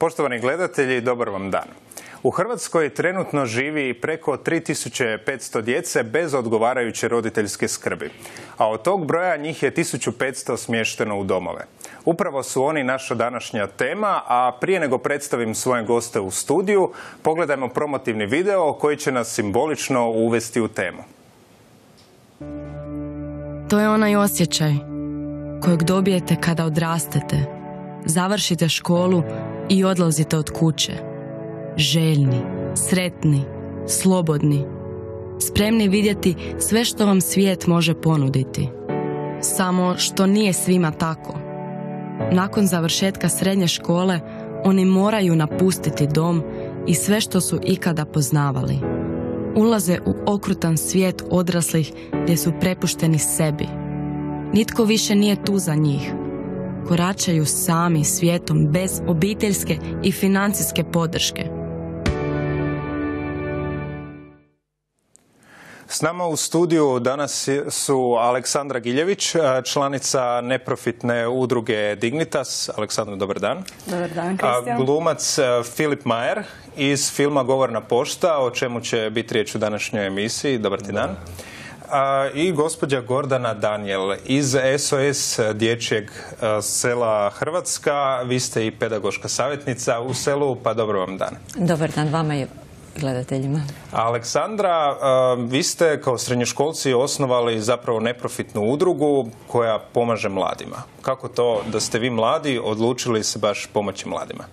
Poštovani gledatelji, dobar vam dan. U Hrvatskoj trenutno živi preko 3500 djece bez odgovarajuće roditeljske skrbi, a od tog broja njih je 1500 smješteno u domove. Upravo su oni naša današnja tema, a prije nego predstavim svoje goste u studiju, pogledajmo promotivni video koji će nas simbolično uvesti u temu. To je onaj osjećaj kojeg dobijete kada odrastete, završite školu i odlazite od kuće. Željni, sretni, slobodni, spremni vidjeti sve što vam svijet može ponuditi. Samo što nije svima tako. Nakon završetka srednje škole oni moraju napustiti dom i sve što su ikada poznavali. Ulaze u okrutan svijet odraslih gdje su prepušteni sebi. Nitko više nije tu za njih. Koračaju sami svijetom bez obiteljske i financijske podrške. S nama u studiju danas su Aleksandra Giljević, članica neprofitne udruge Dignitas. Aleksandra, dobar dan. Dobar dan, Kristijan. Glumac Filip Majer iz filma Govorna pošta, o čemu će biti riječ u današnjoj emisiji. Dobar ti dan. I gospođa Gordana Danijel iz SOS dječjeg sela Hrvatska. Vi ste i pedagoška savjetnica u selu, pa dobro vam dan. Dobar dan vama i gledateljima. Aleksandra, vi ste kao srednjoškolci osnovali zapravo neprofitnu udrugu koja pomaže mladima. Kako to da ste vi mladi odlučili se baš pomoći mladima?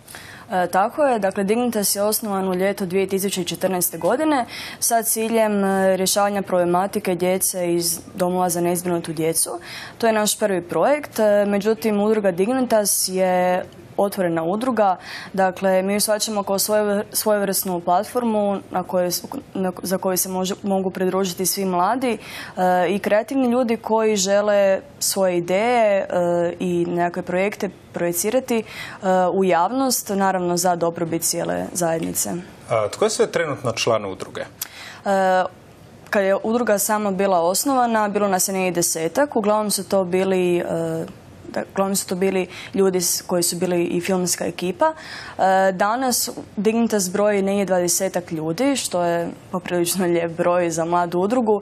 Tako je, dakle Dignitas je osnovan u ljeto 2014. godine sa ciljem rješavanja problematike djece iz domova za nezbrinutu djecu. To je naš prvi projekt, međutim udruga Dignitas je otvorena udruga, dakle mi ju shvaćamo kao svojevrsnu platformu za koju se mogu pridružiti svi mladi i kreativni ljudi koji žele svoje ideje i nekakve projekte projecirati u javnost, naravno za dobrobit cijele zajednice. Tko je sve trenutno član udruge? Kad je udruga sama bila osnovana, bilo nas je negdje 10-ak, uglavnom su to bili ljudi koji su bili i filmska ekipa. Danas Dignitas broji negdje 20-ak ljudi, što je poprilično lijep broj za mladu udrugu.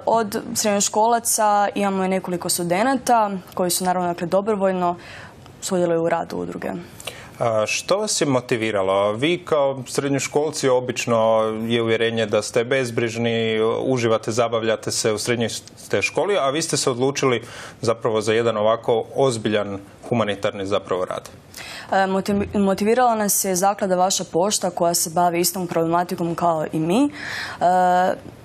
Od srednjoškolaca imamo i nekoliko studenata koji su naravno dobrovoljno sudjeluju u radu udruge. Što vas je motiviralo? Vi kao srednjoškolci obično je uvjerenje da ste bezbrižni, uživate, zabavljate se u srednjoj ste školi, a vi ste se odlučili zapravo za jedan ovako ozbiljan humanitarni zapravo rad. Motivirala nas je zaklada Vaša pošta koja se bavi istom problematikom kao i mi.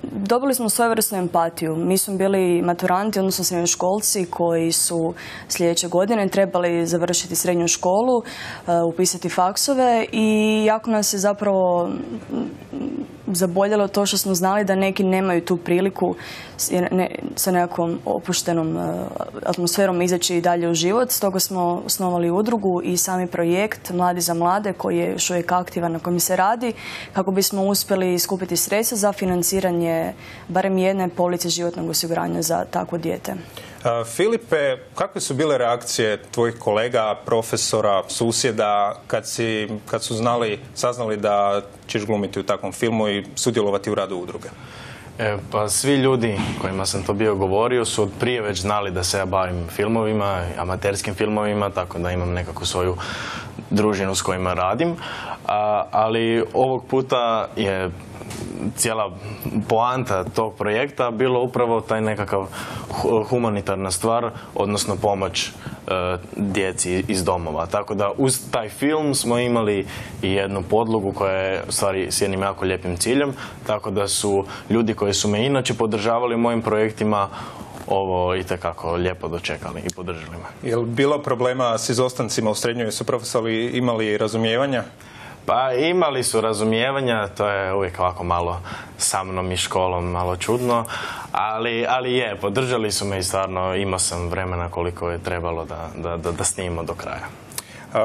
Dobili smo svojevrsnu empatiju. Mi smo bili maturanti, odnosno srednjoškolci koji su sljedeće godine trebali završiti srednju školu, upisati faksove i jako nas je zapravo zaboljelo to što smo znali da neki nemaju tu priliku sa nekakvom opuštenom atmosferom izaći i dalje u život. Stoga smo osnovali udrugu i sami projekt Mladi za mlade koji je još uvijek aktivan, na kojem se radi, kako bismo uspjeli skupiti sredstva za financiranje barem jedne police životnog osiguranja za takvo dijete. Filipe, kakve su bile reakcije tvojih kolega, profesora, susjeda kad su saznali da ćeš glumiti u takvom filmu i sudjelovati u radu udruge? Pa svi ljudi kojima sam to bio govorio su od prije već znali da se ja bavim filmovima, amaterskim filmovima, tako da imam nekakvu svoju družinu s kojima radim. Ali ovog puta je cijela poanta tog projekta bilo upravo taj nekakav humanitarna stvar, odnosno pomoć djeci iz domova. Tako da uz taj film smo imali i jednu podlogu koja je u stvari s jednim jako lijepim ciljem, tako da su ljudi koji su me inače podržavali u mojim projektima ovo itekako lijepo dočekali i podržali me. Je li bilo problema s izostancima u srednjoj? Su profesori imali razumijevanja? Pa imali su razumijevanja, to je uvijek ovako malo sa mnom i školom malo čudno, ali je, podržali su me i stvarno imao sam vremena koliko je trebalo da snimimo do kraja.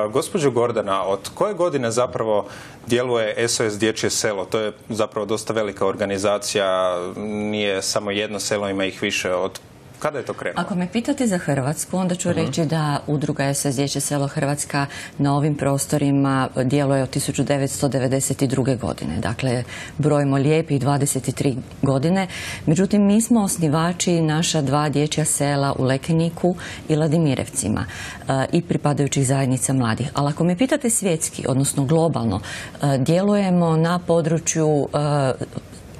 Gospođo Gordana, od koje godine zapravo djeluje SOS Dječje selo? To je zapravo dosta velika organizacija, nije samo jedno selo, ima ih više. Od Kada je to krenulo? Ako me pitate za Hrvatsku, onda ću reći da udruga SOS Dječje selo Hrvatska na ovim prostorima djeluje od 1992. godine. Dakle, brojimo lijepih 23 godine. Međutim, mi smo osnivači naša 2 dječja sela u Lekeniku i Ladimirevcima i pripadajućih zajednica mladih. Ali ako me pitate svjetski, odnosno globalno, djelujemo na području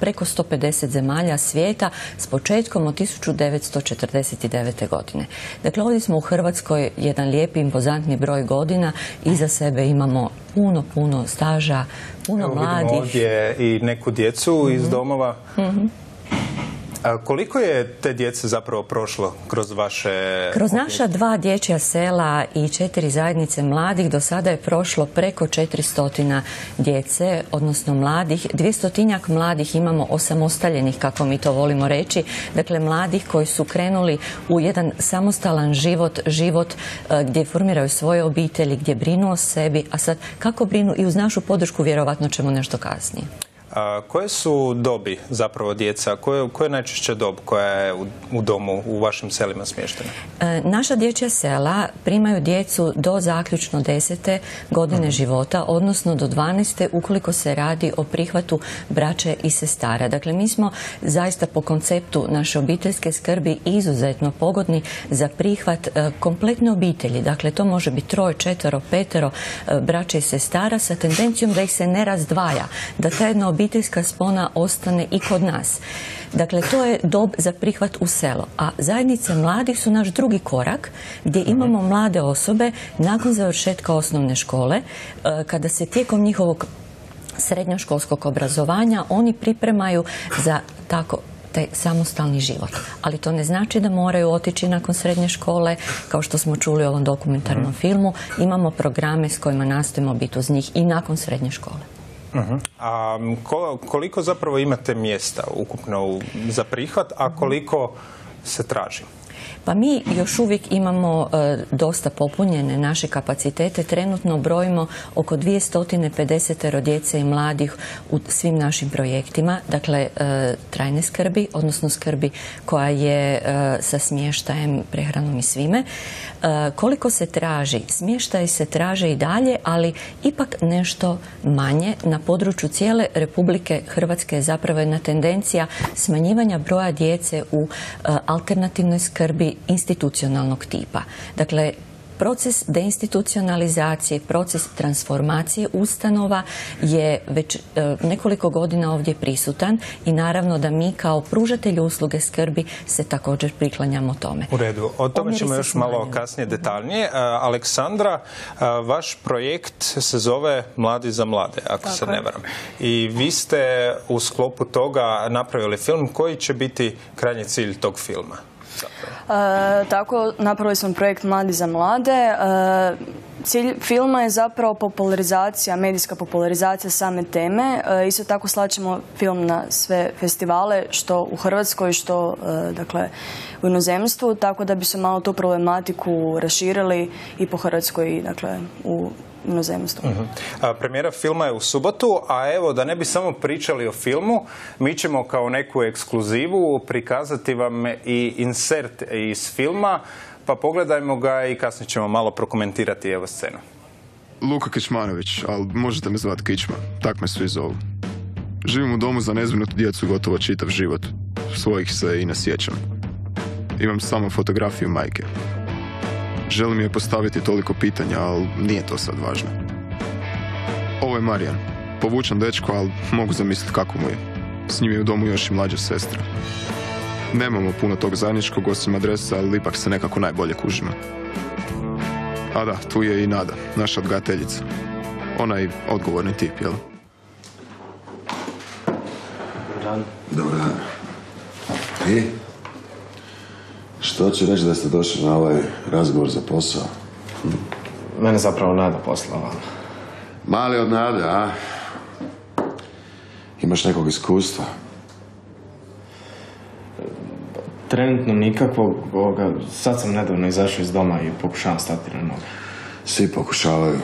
preko 150 zemalja svijeta s početkom od 1949. godine. Dakle, ovdje smo u Hrvatskoj jedan lijepi, impozantni broj godina. Iza sebe imamo puno staža, puno mladih. Vidimo ovdje i neku djecu iz domova. Koliko je te djece zapravo prošlo kroz vaše... Kroz naša 2 dječja sela i 4 zajednice mladih do sada je prošlo preko 400 djece, odnosno mladih. 200-tinjak mladih imamo osamostaljenih, kako mi to volimo reći. Dakle, mladih koji su krenuli u jedan samostalan život gdje formiraju svoje obitelji, gdje brinu o sebi, a sad kako brinu i uz našu podršku vjerovatno ćemo nešto kasnije. Koje su dobi zapravo djeca? Koja je najčešća dob koja je u domu, u vašim selima smještena? Naša dječja sela primaju djecu do zaključno 10. godine života, odnosno do 12. ukoliko se radi o prihvatu braće i sestara. Dakle, mi smo zaista po konceptu naše obiteljske skrbi izuzetno pogodni za prihvat kompletne obitelji. Dakle, to može biti 3, 4, 5 braće i sestara sa tendencijom da ih se ne razdvaja, da ta jedna obiteljska spona ostane i kod nas. Dakle, to je dob za prihvat u selo. A zajednice mladih su naš drugi korak gdje imamo mlade osobe nakon završetka osnovne škole, kada se tijekom njihovog srednjoškolskog obrazovanja oni pripremaju za taj samostalni život. Ali to ne znači da moraju otići nakon srednje škole, kao što smo čuli u ovom dokumentarnom filmu. Imamo programe s kojima nastojimo biti uz njih i nakon srednje škole. A koliko zapravo imate mjesta ukupno za prihvat, a koliko se traži? Pa mi još uvijek imamo dosta popunjene naše kapacitete. Trenutno brojimo oko 250 djece i mladih u svim našim projektima. Dakle, trajne skrbi, odnosno skrbi koja je sa smještajem, prehranom i svime. Koliko se traži? Smještaj se traže i dalje, ali ipak nešto manje. Na području cijele Republike Hrvatske je zapravo jedna tendencija smanjivanja broja djece u alternativnoj skrbi institucionalnog tipa. Dakle, proces deinstitucionalizacije, proces transformacije ustanova je već nekoliko godina ovdje prisutan i naravno da mi kao pružatelji usluge skrbi se također priklanjamo tome. U redu. O tome ćemo još malo kasnije detaljnije. Aleksandra, vaš projekt se zove Mladi za mlade, ako se ne varam. I vi ste u sklopu toga napravili film. Koji će biti krajnji cilj tog filma? Tako, napravili smo projekt Mladi za mlade. Cilj filma je zapravo popularizacija, medijska popularizacija same teme. Isto tako slaćemo film na sve festivale, što u Hrvatskoj, što dakle, u inozemstvu, tako da bi se malo tu problematiku raširili i po Hrvatskoj i dakle, u inozemstvu. Premijera filma je u subotu, a evo da ne bi samo pričali o filmu, mi ćemo kao neku ekskluzivu prikazati vam i insert iz filma, pa pogledajmo ga i kasnije ćemo malo prokomentirati evo scenu. Luka Kičmanović, ali možete me zvati Kičma, tak me svi zovu. Živim u domu za nezbrinutu djecu gotovo čitav život. Svojih se i ne sjećam. Imam samo fotografiju majke. Želim je postaviti toliko pitanja, ali nije to sad važno. Ovo je Marijan. Povučan dečko, ali mogu zamisliti kako mu je. S njim je u domu još i mlađa sestra. Nemamo puno tog zajedničkog osim adresa, ali ipak se nekako najbolje kužimo. A da, tu je i Nada, naša odgajateljica. Onaj odgovorni tip, jel? Dobar dan. Dobar dan. I? Što će reći da ste došli na ovaj razgovor za posao? Mene zapravo Nada poslala. Mali od Nade, a? Imaš nekog iskustva? Trenutno nikakvog. Sad sam nedavno izašao iz doma i pokušavam stati na noge. Svi pokušavaju.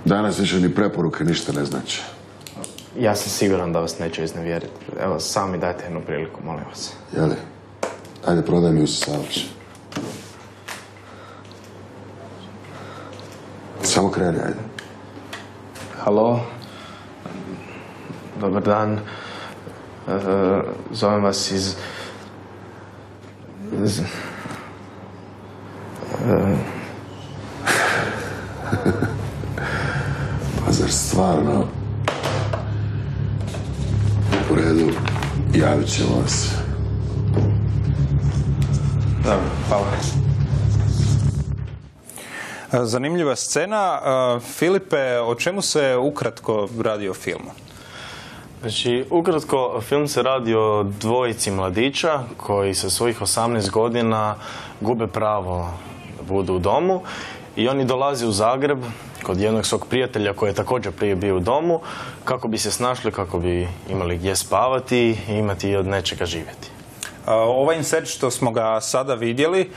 Danas više ni preporuke ništa ne znači. Ja sam siguran da vas neću iznevjeriti. Evo, sami dajte jednu priliku, molim vas. Jeli? Ajde, prodaj mi usisavač. Samo kreni, ajde. Halo. Dobar dan. Zovem vas iz... Pa zar stvarno? U redu, javit ćemo vas. Dobro, hvala. Zanimljiva scena. Filipe, o čemu se ukratko radi o filmu? Znači, ukratko, film se radi o dvojici mladića koji sa svojih 18 godina gube pravo da budu u domu i oni dolaze u Zagreb kod jednog svog prijatelja koji je također prije bio u domu kako bi se snašli, kako bi imali gdje spavati i imati i od nečega živjeti. Ovaj insert što smo ga sada vidjeli,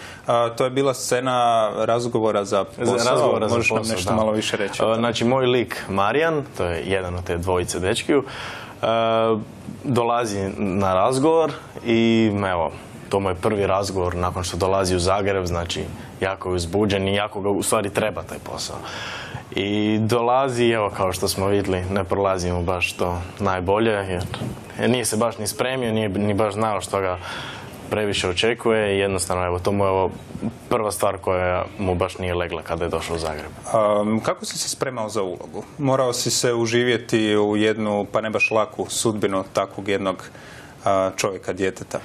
to je bila scena razgovora za posao. Možeš nam nešto malo više reći? Znači, moj lik Marijan, to je jedan od te dvojice dečkiju, dolazi na razgovor i evo, to mu je prvi razgovor nakon što dolazi u Zagreb, znači jako je uzbuđen i jako ga u stvari treba taj posao. I dolazi, evo, kao što smo vidjeli, ne prolazi mu baš to najbolje, jer nije se baš ni spremio, nije ni baš znao što ga previše očekuje i jednostavno, evo, to mu je ovo prva stvar koja mu baš nije legla kada je došao u Zagreb. Kako si se spremao za ulogu? Morao si se uživjeti u jednu, pa ne baš laku sudbinu takvog jednog čovjeka, djeteta?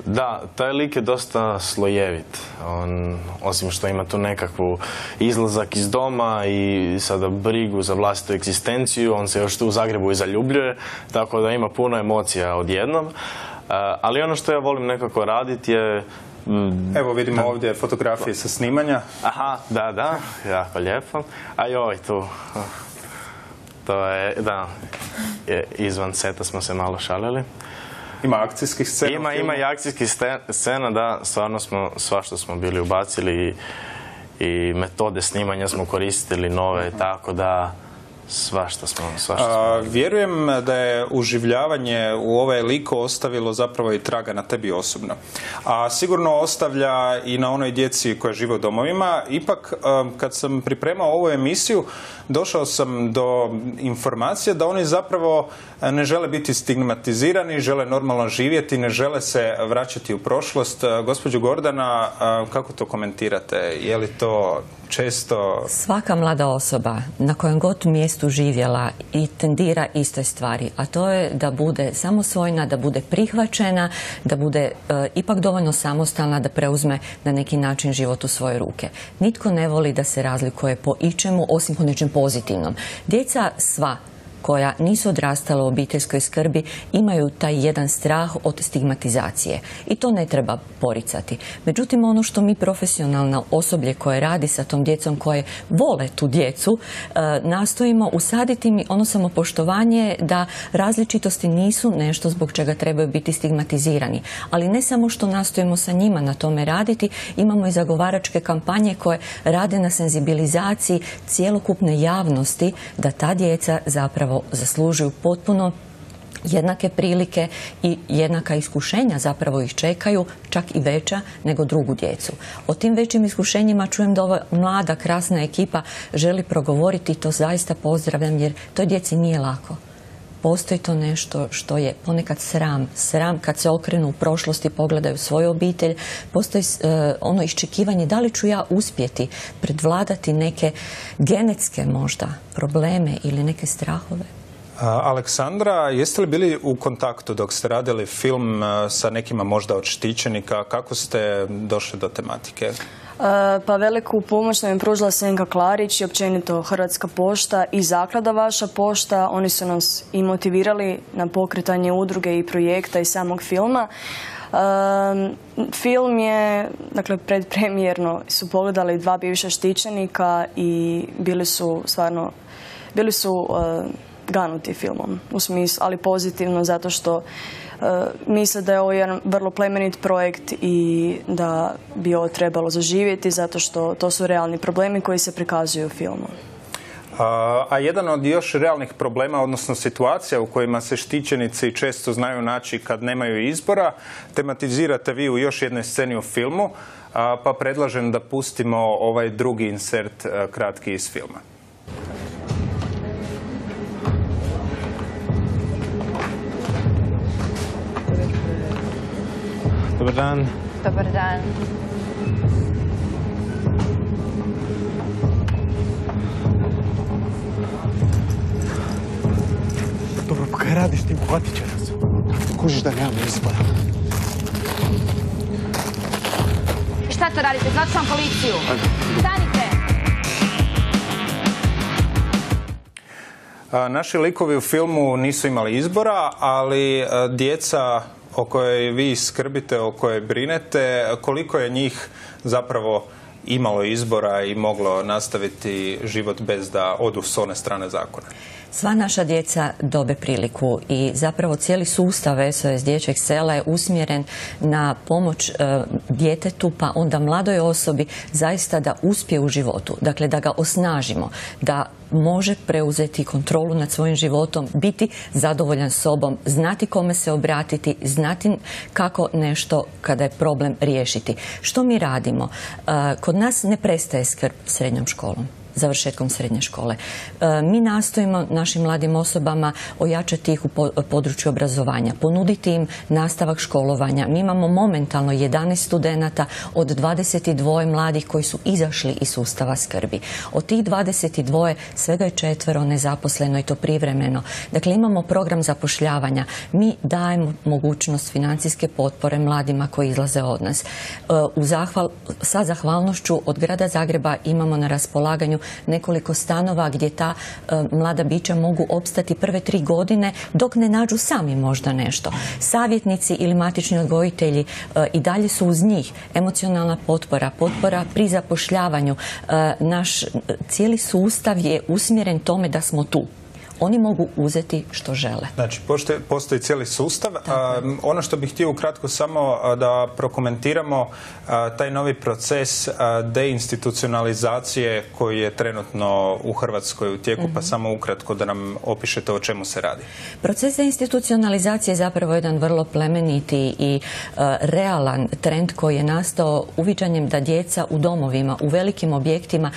Da, taj lik je dosta slojevit. On, osim što ima tu nekakvu izlazak iz doma i sada brigu za vlastitu egzistenciju, on se još tu u Zagrebu i zaljubljuje, tako da ima puno emocija odjednom. Ali ono što ja volim nekako raditi je... Evo vidimo ovdje fotografije sa snimanja. Aha, da, jako lijepo. A joj, tu... To je, da, izvan seta smo se malo šalili. Ima akcijskih scena? Ima i akcijskih scena, da, stvarno smo, svašta smo bili ubacili i metode snimanja smo koristili nove, tako da svašta smo. Vjerujem da je uživljavanje u ovaj lik ostavilo zapravo i traga na tebi osobno. A sigurno ostavlja i na onoj djeci koja žive u domovima. Ipak, kad sam pripremao ovu emisiju, došao sam do informacije da oni zapravo ne žele biti stigmatizirani, žele normalno živjeti, ne žele se vraćati u prošlost. Gospođo Gordana, kako to komentirate? Je li to često... Svaka mlada osoba na kojem god mjestu živjela i tendira istoj stvari, a to je da bude samosvojna, da bude prihvaćena, da bude ipak dovoljno samostalna, da preuzme na neki način život u svoje ruke. Nitko ne voli da se razlikuje po ičemu, osim po nečem pozitivnom. Djeca sva koja nisu odrastala u obiteljskoj skrbi imaju taj jedan strah od stigmatizacije i to ne treba poricati. Međutim, ono što mi profesionalno osoblje koje radi sa tom djecom, koje vole tu djecu, nastojimo usaditi im ono samopoštovanje da različitosti nisu nešto zbog čega trebaju biti stigmatizirani. Ali ne samo što nastojimo sa njima na tome raditi, imamo i zagovaračke kampanje koje rade na senzibilizaciji cjelokupne javnosti da ta djeca zapravo zaslužuju potpuno jednake prilike i jednaka iskušenja zapravo ih čekaju, čak i veća nego drugu djecu. O tim većim iskušenjima čujem da ova mlada, krasna ekipa želi progovoriti i to zaista pozdravljam jer toj djeci nije lako. Postoji to nešto što je ponekad sram kad se okrenu u prošlosti, pogledaju svoju obitelj, postoji ono iščekivanje da li ću ja uspjeti predvladati neke genetske možda probleme ili neke strahove. Aleksandra, jeste li bili u kontaktu dok ste radili film sa nekima možda od štićenika? Kako ste došli do tematike? Pa veliku pomoć nam je pružila Senka Klarić i općenito Hrvatska pošta i zaklada Vaša pošta. Oni su nas i motivirali na pokretanje udruge i projekta i samog filma. Film je, dakle, predpremjerno su pogledali 2 bivša štićenika i bili su ganuti filmom, u smislu, ali pozitivno zato što misle da je ovo jedan vrlo plemenit projekt i da bi ovo trebalo zaživjeti zato što to su realni problemi koji se prikazuju u filmu. A jedan od još realnih problema, odnosno situacija u kojima se štićenici često znaju naći kad nemaju izbora, tematizirate vi u još jednoj sceni u filmu, pa predlažem da pustimo ovaj drugi insert kratki iz filma. Dobar dan. Dobar dan. Dobro, pa kaj radiš ti, uhvatit će nas. Kužiš da nemamo izbora. Šta to radite? Zvat sam policiju. Stanite! Naši likovi u filmu nisu imali izbora, ali djeca o kojoj vi skrbite, o kojoj brinete, koliko je njih zapravo imalo izbora i moglo nastaviti život bez da odu s one strane zakona? Sva naša djeca dobe priliku i zapravo cijeli sustav SOS dječjeg sela je usmjeren na pomoć djetetu, pa onda mladoj osobi zaista da uspije u životu. Dakle, da ga osnažimo, da može preuzeti kontrolu nad svojim životom, biti zadovoljan sobom, znati kome se obratiti, znati kako nešto kada je problem riješiti. Što mi radimo? Kod nas ne prestaje skrb srednjom školom, završetkom srednje škole. Mi nastojimo našim mladim osobama ojačati ih u području obrazovanja, ponuditi im nastavak školovanja. Mi imamo momentalno 11 studenata od 22 mladih koji su izašli iz sustava skrbi. Od tih 22 svega je 4 nezaposleno i to privremeno. Dakle, imamo program zapošljavanja. Mi dajemo mogućnost financijske potpore mladima koji izlaze od nas. Sa zahvalnošću od grada Zagreba imamo na raspolaganju nekoliko stanova gdje ta mlada bića mogu opstati prve 3 godine dok ne nađu sami možda nešto. Savjetnici ili matični odgojitelji i dalje su uz njih. Emocionalna potpora, potpora pri zapošljavanju. Naš cijeli sustav je usmjeren tome da smo tu. Oni mogu uzeti što žele. Znači, postoji cijeli sustav. Ono što bih htio ukratko samo da prokomentiramo taj novi proces deinstitucionalizacije koji je trenutno u Hrvatskoj u tijeku, pa samo ukratko da nam opišete o čemu se radi. Proces deinstitucionalizacije je zapravo jedan vrlo plemeniti i realan trend koji je nastao uviđanjem da djeca u domovima, u velikim objektima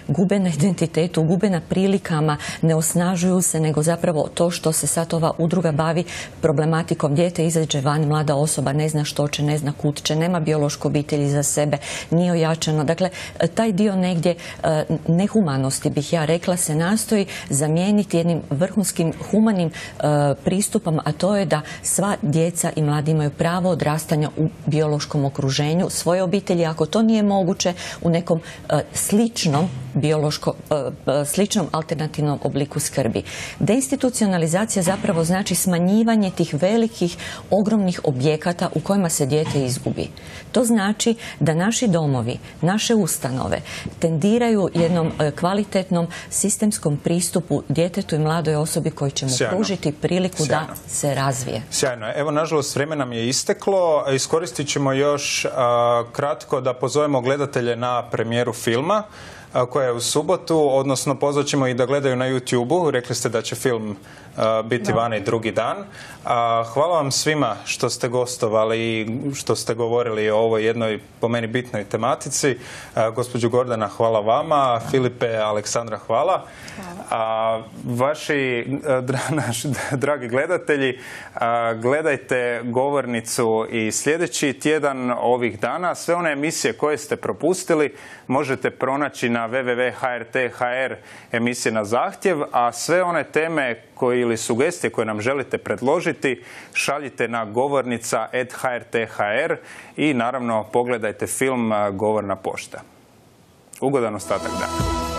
gube na identitetu, gube na prilikama, ne osnažuju se, nego zapravo to što se sad ova udruga bavi problematikom, dijete izađe van, mlada osoba ne zna što će, ne zna kud će, nema biološku obitelji za sebe, nije ojačano. Dakle, taj dio negdje nehumanosti, bih ja rekla, se nastoji zamijeniti jednim vrhunskim humanim pristupom, a to je da sva djeca i mladi imaju pravo odrastanja u biološkom okruženju svoje obitelji, ako to nije moguće u nekom sličnom alternativnom obliku skrbi. Deinstitucionalizacija zapravo znači smanjivanje tih velikih, ogromnih objekata u kojima se dijete izgubi. To znači da naši domovi, naše ustanove tendiraju jednom kvalitetnom sistemskom pristupu djetetu i mladoj osobi koji će mu pružiti priliku da se razvije. Sjajno. Evo, nažalost, vrijeme nam je isteklo. Iskoristit ćemo još kratko da pozovemo gledatelje na premijeru filma koja je u subotu, odnosno pozvat ćemo i da gledaju na YouTube-u. Rekli ste da će film biti vani drugi dan. Hvala vam svima što ste gostovali i što ste govorili o ovoj jednoj, po meni, bitnoj tematici. Gospođo Gordana, hvala vama. Filipe, Aleksandra, hvala. Vaši dragi gledatelji, gledajte Govornicu i sljedeći tjedan ovih dana. Sve one emisije koje ste propustili možete pronaći na www.hrt.hr emisije na zahtjev, a sve one teme ili sugestije koje nam želite predložiti šaljite na govornica@hrt.hr i naravno pogledajte film Govorna pošta. Ugodan ostatak dana.